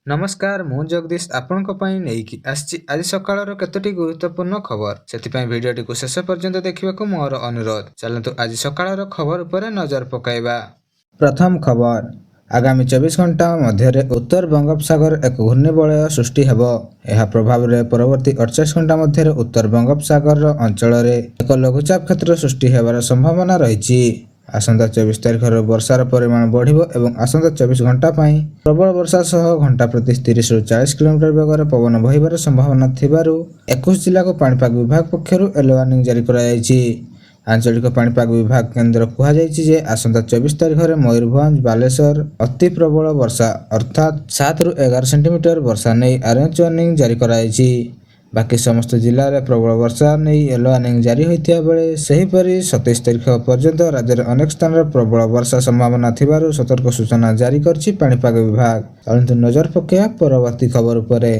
नमस्कार मु जगदीश आपणक पई नेइकी आछि आज सकाळर केतोटी गुरुत्वपूर्ण खबर सेतिपई भिडियोटी को शेष पर्यंत देखिबाकू मोर अनुरोध। चलंतु आज सकाळर खबर उपरे नजर पकाइबा। प्रथम खबर, आगामी 24 घंटा मध्य उत्तर बंगोपसागर एक घूर्णिबलय सृष्टि हेबो। यह प्रभाव रे परवर्ती 48 घंटा मध्य उत्तर बंगोपसागर अंचल रे एक लघुचाप क्षेत्र सृष्टि हेबार संभावना रहिछि। आसंता 24 तारिख वर्षार परिमाण बढ़िबो एवं आसंता 24 घंटा पई प्रबल वर्षा सह घंटा प्रति 30 ରୁ 40 किलोमीटर बेगर पवन बहिबार संभावना थिबारु 21 जिला को पाणीपाग विभाग पक्षरु येलो वार्निंग जारी करा जायछि। आंचलिक पाणीपाग विभाग केंद्र कुहा जायछि जे आसंता 24 तारिख मयूरभंज बालेश्वर अति प्रबल वर्षा अर्थात 7 ରୁ 11 सेंटीमीटर वर्षा नै ऑरेंज वार्निंग जारी करा जायछि। बाकी समस्त जिले में प्रबल वर्षा नहीं येलो वार्निंग जारी होता बेले सेहीपरि 27 तारिख पर्यंत राज्य में अनेक स्थान प्रबल वर्षा संभावना थिबारु सतर्क सूचना जारी करछि पाणीपाग विभाग। चलंतु नजर पकेया परवर्ती खबर उपरे।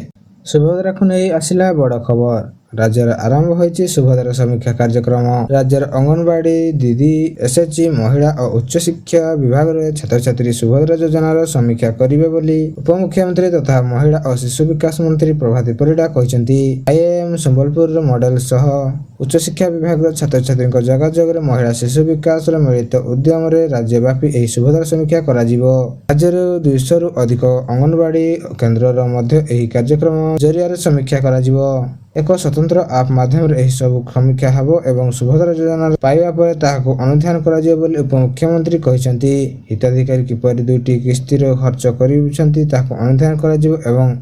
सुभद्रा को नहीं आसिला बड़ खबर। राज्य आरंभ होइछि सुभद्रा समीक्षा कार्यक्रम। राज्य अंगनवाड़ी दीदी एसएचजी महिला और उच्च शिक्षा विभाग रे छात्र छात्री सुभद्रा योजनार समीक्षा करिवे बोली उपमुख्यमंत्री तथा महिला और शिशु विकास मंत्री प्रभाती परिडा कहिसेंती। आईएएम संबलपुर मॉडल सह उच्च शिक्षा विभाग छात्र छात्री जोगाजोग रे महिला शिशु विकास मिलित उद्यम रे राज्यव्यापी एही सुभद्रा समीक्षा करा जिवो। राज्य 200 रु अधिक अंगनवाड़ी केन्द्र मध्य एही कार्यक्रम जरिया समीक्षा करा जिवो। एक स्वतंत्र आप माध्यम रे सब समीक्षा हेबो एवं सुभद्रा योजना पाइबा पर ताहाको अनुध्यान करा जिवो बोली उपमुख्यमंत्री कहिसेंती। हिताधिकारी किपरि दुईटी किस्ती रो खर्च करिसेंती ताहाको अनुध्यान करा जिवो एवं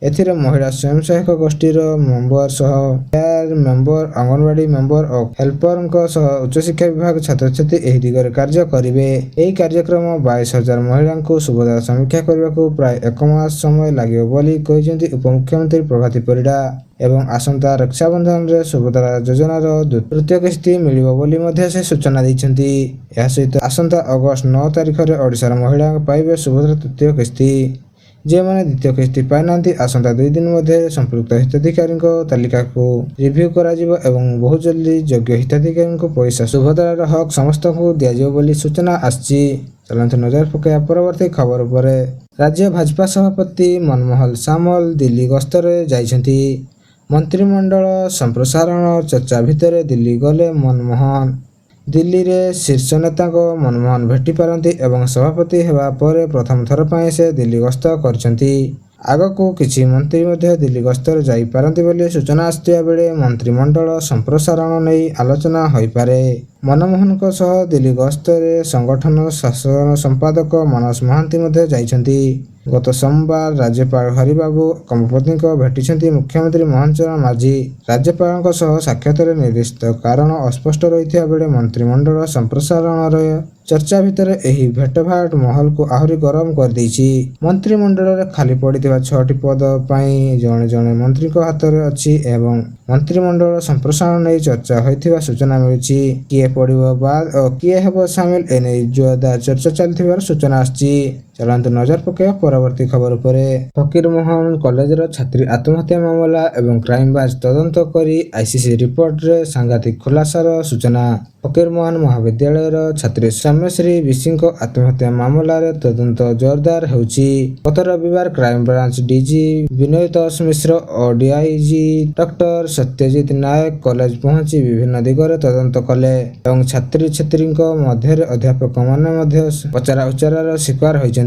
एथिरे महिला स्वयं सहायक गोष्ठीर मेंबर सह केयर मेंबर अंगनवाड़ी मेंबर और हेल्पर सह उच्च शिक्षा विभाग छात्र छात्री एही दिगरे कार्य करिवे। एही कार्यक्रम 22,000 महिला को सुभद्रा समीक्षा करबाको प्राय 1 मास समय लागियो बोली कहिसेंती उपमुख्यमंत्री प्रभाती परिडा। एवं आसंता रक्षाबंधन रे सुभद्रा योजनार तृतीय किस्ती मिलिबो बोली मध्ये से सूचना दैछंती। या सहित आसंता अगस्त 9 तारिख रे ओडिशार महिला पाइबे सुभद्रा तृतीय किस्ती। जे माने द्वितीय किस्ती पाइनांती आसंता 2 दिन मध्ये संपुक्त हिताधिकारी तालिका को रिव्यू करा जिवो एवं बहुत जल्दी योग्य हिताधिकारी को पैसा सुभद्रार हक समस्त को दिया जिवो बोली सूचना आछि। चलंतु नजर पकाया परवर्ती खबर उपरे। राज्य भाजपा सभापति मनमोहन सामल दिल्ली गस्त रे जाइछंती। मंत्रिमंडल संप्रसारण चर्चा भितर दिल्ली गले मनमोहन। दिल्ली रे शीर्ष नेता को मनमोहन भेटी पारंती एवं सभापति हेबा परे प्रथम थर पई से दिल्ली गस्त करछंती। आगको किछि मंत्री मध्ये दिल्ली गस्त रे जाई पारंती बोली सूचना आस्तिया बेले मंत्रिमंडल संप्रसारण नै आलोचना होई पारे। मनमोहन को सह दिल्ली गस्त रे संगठन शासन संपादक मनोज महांती मध्ये जाइछंती। गत सोमवार राज्यपाल हरिबाबू कमपति को भेटिछंती मुख्यमंत्री मोहन चरण माझी। राज्यपाल सह साक्षात निर्दिष्ट कारण अस्पष्ट रहिथिया बेले मंत्रिमंडल संप्रसारण चर्चा भितर एही भेटभाट महल को आहुरी गरम कर दैछि। मंत्रिमंडल रे खाली पड़िथिबा 6टी पद पई जणे जणे मंत्री को हाथ रे अछि एवं मंत्रिमंडल संप्रसारण नै चर्चा होइथिबा सूचना मिलिछि। किए पड़िबो बाद और किए हेबो शामिल एनै जोरदार चर्चा चलथिबार सूचना आछि। चलंतु नजर पकेया परवर्ती खबर उपरे। फकीर मोहन कॉलेज रो छात्री आत्महत्या मामला एवं क्राइम ब्रांच तदंत करी आईसीसी रिपोर्ट रे सांघातिक खुलासार सूचना। फकीर मोहन महाविद्यालय रो छात्री सौम्यश्री विसिंह को आत्महत्या मामला रे तदंत जोरदार हेउछि। गत रविवार क्राइम ब्रांच डीजी विनोद मिश्र और डीआईजी डॉक्टर सत्यजित नायक कॉलेज पहुंची विभिन्न दिगरे तदंत कले एवं छात्री छात्री मध्य अध्यापक माने मध्य पचरा उच्चारार शिकार होइछन्ति।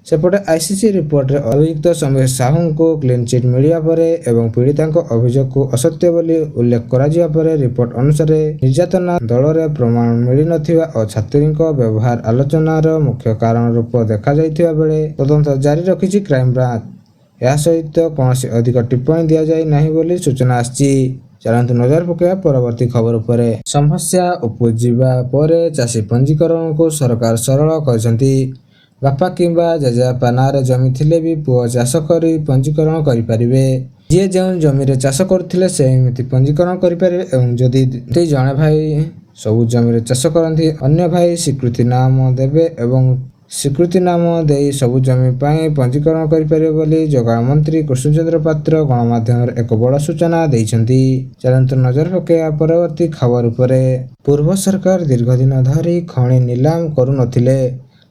सेपटे आईसीसी रिपोर्ट रे अभियुक्त समीर साहू को क्लीन चिट मिलिया परे एवं पीड़िता अभियोग को असत्य बोली उल्लेख करा जिया परे रिपोर्ट अनुसार निर्यातना दल रे प्रमाण मिली नथिबा और छात्री व्यवहार आलोचनार मुख्य कारण रूप देखा जाइथिबा बेले तदंत जारी रखिछि क्राइम ब्रांच। या सहित कोनोसी अधिक टिप्पणी दिया जाय नाही बोली सूचना आछि। चलंतु नजर पकेया परवर्ती खबर उपरे। समस्या उपजिबा परे चाषी पंजीकरण को सरकार सरल करछंती। बापा किंबा जजेबापा नारे जमी थिले भी पुओ चाष करी पंजीकरण करि परिबे। जे जेउ जमी रे चाष करथिले से एमिति पंजीकरण करि परिबे एवं जदि जणे भाई सब जमी रे चाष करंती अन्य भाई स्वीकृति नाम देबे एवं स्वीकृति नाम देई सब जमी पाई पंजीकरण करि परिबे बोली जोगाड़ मंत्री कृष्णचंद्र पात्र गणमाध्यम रे एक बड़ सूचना दैछंती। चलंतु नजर पकेया परवर्ती खबर उपरे। पूर्व सरकार दीर्घ दिन धरि खणी नीलाम करू नथिले।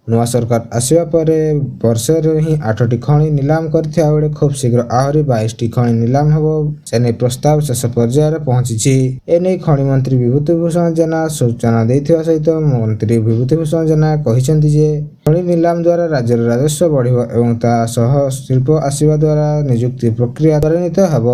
ନୂଆ ସରକାର ଆସିବା ପରେ ବର୍ଷରେ ହିଁ 8ଟି ଖଣି ନିଲାମ କରିଥିବା ବେଳେ ଖୁବ୍ ଶୀଘ୍ର ଆହୁରି 22ଟି ଖଣି ନିଲାମ ହେବ। ସେନେଇ ପ୍ରସ୍ତାବ ଶେଷ ପର୍ଯ୍ୟାୟରେ ପହଞ୍ଚିଛି। ଏନେଇ ଖଣି ମନ୍ତ୍ରୀ ବିଭୂତି ଭୂଷଣ ଜେନା ସୂଚନା ଦେଇଥିବା ସହିତ ମନ୍ତ୍ରୀ ବିଭୂତି ଭୂଷଣ ଜେନା କହିଛନ୍ତି ଯେ ଖଣି ନିଲାମ ଦ୍ୱାରା ରାଜ୍ୟର ରାଜସ୍ୱ ବଢ଼ିବ ଏବଂ ତା ସହ ଶିଳ୍ପ ଆସିବା ଦ୍ୱାରା ନିଯୁକ୍ତି ପ୍ରକ୍ରିୟା ତ୍ୱରାନ୍ୱିତ ହେବ।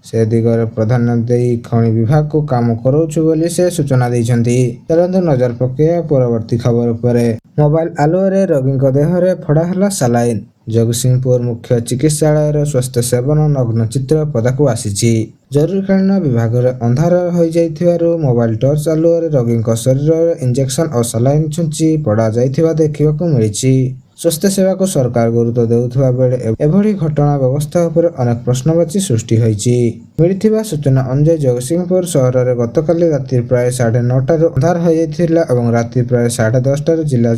ସେ ଦିଗରେ ପ୍ରାଧାନ୍ୟ ଦେଇ ଖଣି ବିଭାଗକୁ କାମ କରାଉଛୁ ବୋଲି ସେ ସୂଚନା ଦେଇଛନ୍ତି। ଚାଲନ୍ତୁ ନଜର ପକାଇବା ପରବର୍ତ୍ତୀ ଖବର ଉପରେ। ମୋବାଇଲ ଆଲୁଅରେ ରୋଗୀଙ୍କ ଦେହରେ ଫୋଡ଼ା ହେଲା ସାଲାଇନ୍। ଜଗତସିଂହପୁର ମୁଖ୍ୟ ଚିକିତ୍ସାଳୟର ସ୍ୱାସ୍ଥ୍ୟ ସେବନ ନଗ୍ନ ଚିତ୍ର ପଦାକୁ ଆସିଛି। ଜରୁରୀକାଳୀନ ବିଭାଗରେ ଅନ୍ଧାର ହୋଇଯାଇଥିବାରୁ ମୋବାଇଲ ଟର୍ଚ୍ଚ ଆଲୁଅରେ ରୋଗୀଙ୍କ ଶରୀରରେ ଇଞ୍ଜେକ୍ସନ ଓ ସାଲାଇନ୍ ଛୁଞ୍ଚି ପୋଡ଼ା ଯାଇଥିବା ଦେଖିବାକୁ ମିଳିଛି। ସ୍ୱାସ୍ଥ୍ୟ ସେବାକୁ ସରକାର ଗୁରୁତ୍ୱ ଦେଉଥିବା ବେଳେ ଏଭଳି ଘଟଣା ବ୍ୟବସ୍ଥା ଉପରେ ଅନେକ ପ୍ରଶ୍ନବାଚୀ ସୃଷ୍ଟି ହୋଇଛି। ମିଳିଥିବା ସୂଚନା ଅନୁଯାୟୀ ଜଗତସିଂହପୁର ସହରରେ ଗତକାଲି ରାତି ପ୍ରାୟ 9:30ରୁ ଅନ୍ଧାର ହୋଇଯାଇଥିଲା ଏବଂ ରାତି ପ୍ରାୟ 10:30ଟାରେ ଜିଲ୍ଲା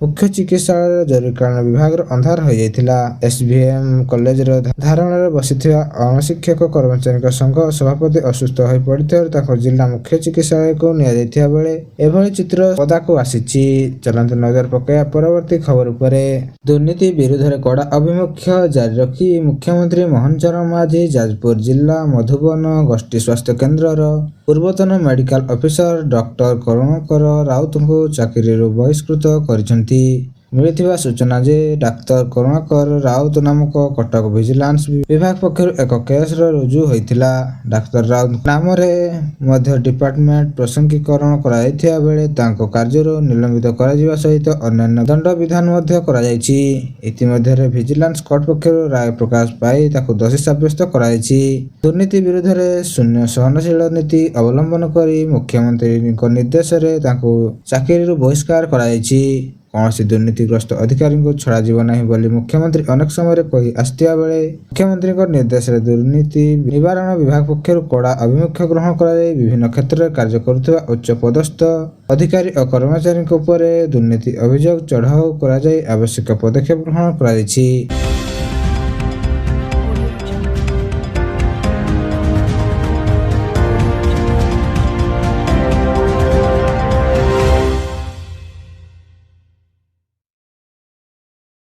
ମୁଖ୍ୟ ଚିକିତ୍ସାଳୟର ଜରୁରୀକାଳୀନ ବିଭାଗର ଅନ୍ଧାର ହୋଇଯାଇଥିଲା। SVM କଲେଜର ଧାରଣାରେ ବସିଥିବା ଅଣଶିକ୍ଷକ କର୍ମଚାରୀଙ୍କ ସଂଘ ସଭାପତି ଅସୁସ୍ଥ ହୋଇପଡ଼ିଥିବାରୁ ତାଙ୍କୁ ଜିଲ୍ଲା ମୁଖ୍ୟ ଚିକିତ୍ସାଳୟକୁ ନିଆଯାଇଥିବା ବେଳେ ଏଭଳି ଚିତ୍ର ପଦାକୁ ଆସିଛି। ଚାଲନ୍ତୁ ନଜର ପକାଇବା ପରବର୍ତ୍ତୀ ଖବର ଉପରେ। ଦୁର୍ନୀତି ବିରୁଦ୍ଧରେ କଡ଼ା ଅଭିମୁଖ୍ୟ ଜାରି ରଖି ମୁଖ୍ୟମନ୍ତ୍ରୀ ମୋହନ ଚରଣ ମାଝୀ ଯାଜପୁର ଜିଲ୍ଲା ମଧୁବନ ଗୋଷ୍ଠୀ ସ୍ୱାସ୍ଥ୍ୟ କେନ୍ଦ୍ରର ପୂର୍ବତନ ମେଡିକାଲ ଅଫିସର ଡକ୍ଟର କରୁଣାକର ରାଉତଙ୍କୁ ଚାକିରିରୁ ବହିଷ୍କୃତ କରିଛନ୍ତି। ମିଳିଥିବା ସୂଚନା ଯେ ଡାକ୍ତର କରୁଣାକର ରାଉତ ନାମକ କଟକ ଭିଜିଲାନ୍ସ ବିଭାଗ ପକ୍ଷରୁ ଏକ କେସ୍ର ରୁଜୁ ହୋଇଥିଲା। ଡାକ୍ତର ରାଉତ ନାମରେ ମଧ୍ୟ ଡିପାର୍ଟମେଣ୍ଟ ପ୍ରସଙ୍ଗୀକରଣ କରାଯାଇଥିବା ବେଳେ ତାଙ୍କ କାର୍ଯ୍ୟରୁ ନିଲମ୍ବିତ କରାଯିବା ସହିତ ଅନ୍ୟାନ୍ୟ ଦଣ୍ଡ ବିଧାନ ମଧ୍ୟ କରାଯାଇଛି। ଇତିମଧ୍ୟରେ ଭିଜିଲାନ୍ସ କୋର୍ଟ ପକ୍ଷରୁ ରାୟ ପ୍ରକାଶ ପାଇ ତାକୁ ଦୋଷୀ ସାବ୍ୟସ୍ତ କରାଯାଇଛି। ଦୁର୍ନୀତି ବିରୁଦ୍ଧରେ ଶୂନ୍ୟ ସହନଶୀଳ ନୀତି ଅବଲମ୍ବନ କରି ମୁଖ୍ୟମନ୍ତ୍ରୀଙ୍କ ନିର୍ଦ୍ଦେଶରେ ତାଙ୍କୁ ଚାକିରିରୁ ବହିଷ୍କାର କରାଯାଇଛି। କୌଣସି ଦୁର୍ନୀତିଗ୍ରସ୍ତ ଅଧିକାରୀଙ୍କୁ ଛଡ଼ାଯିବ ନାହିଁ ବୋଲି ମୁଖ୍ୟମନ୍ତ୍ରୀ ଅନେକ ସମୟରେ କହି ଆସିଥିବା ବେଳେ ମୁଖ୍ୟମନ୍ତ୍ରୀଙ୍କ ନିର୍ଦ୍ଦେଶରେ ଦୁର୍ନୀତି ନିବାରଣ ବିଭାଗ ପକ୍ଷରୁ କଡ଼ା ଅଭିମୁଖ୍ୟ ଗ୍ରହଣ କରାଯାଇ ବିଭିନ୍ନ କ୍ଷେତ୍ରରେ କାର୍ଯ୍ୟ କରୁଥିବା ଉଚ୍ଚ ପଦସ୍ଥ ଅଧିକାରୀ ଓ କର୍ମଚାରୀଙ୍କ ଉପରେ ଦୁର୍ନୀତି ଅଭିଯୋଗ ଚଢ଼ାଉ କରାଯାଇ ଆବଶ୍ୟକ ପଦକ୍ଷେପ ଗ୍ରହଣ କରାଯାଇଛି।